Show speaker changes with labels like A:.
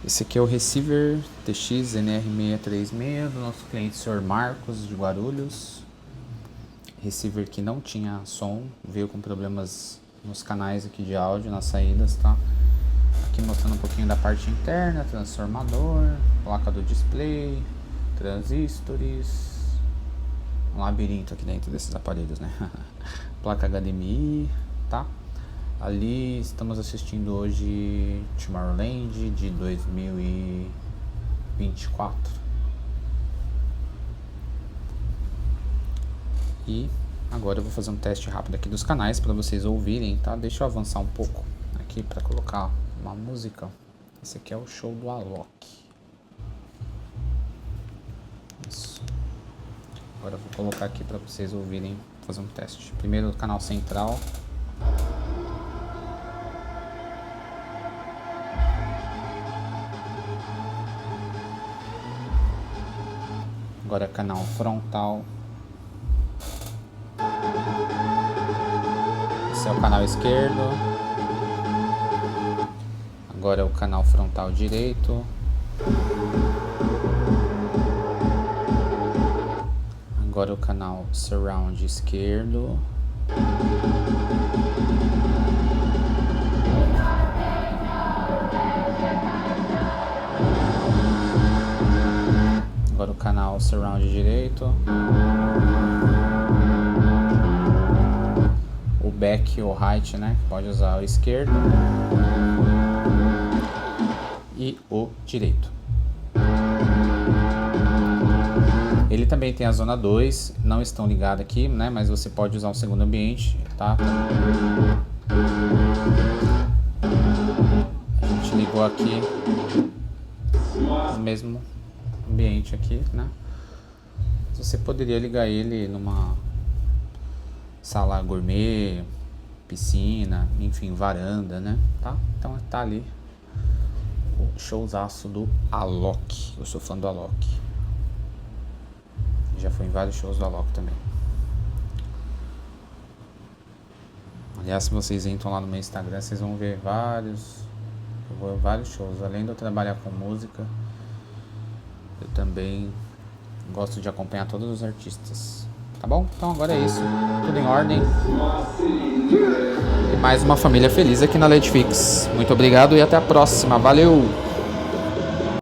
A: Esse aqui é o receiver TX NR636 do nosso cliente Sr. Marcos de Guarulhos. Receiver que não tinha som, veio com problemas nos canais aqui de áudio, nas saídas, tá? Aqui mostrando um pouquinho da parte interna, transformador, placa do display, transistores, um labirinto aqui dentro desses aparelhos, né? Placa HDMI, tá? Ali estamos assistindo hoje Tomorrowland de 2024. E agora eu vou fazer um teste rápido aqui dos canais para vocês ouvirem, tá? Deixa eu avançar um pouco aqui para colocar uma música. Esse aqui é o show do Alok. Isso. Agora eu vou colocar aqui para vocês ouvirem, fazer um teste. Primeiro o canal central. Agora canal frontal. Esse é o canal esquerdo. Agora é o canal frontal direito. Agora é o canal surround esquerdo. Agora o canal surround direito. O back ou right, né? Pode usar o esquerdo. E o direito. Ele também tem a zona 2, não estão ligados aqui, né? Mas você pode usar um segundo ambiente, tá? A gente ligou aqui no mesmo ambiente aqui, né? Você poderia ligar ele numa sala gourmet, piscina, enfim, varanda, né? Tá? Então tá ali o showzaço do Alok. Eu sou fã do Alok. Já foi em vários shows do Alok também. Aliás, se vocês entram lá no meu Instagram, vocês vão ver vários shows. Além de eu trabalhar com música, eu também gosto de acompanhar todos os artistas. Tá bom? Então agora é isso. Tudo em ordem. E mais uma família feliz aqui na Letfix. Muito obrigado e até a próxima. Valeu!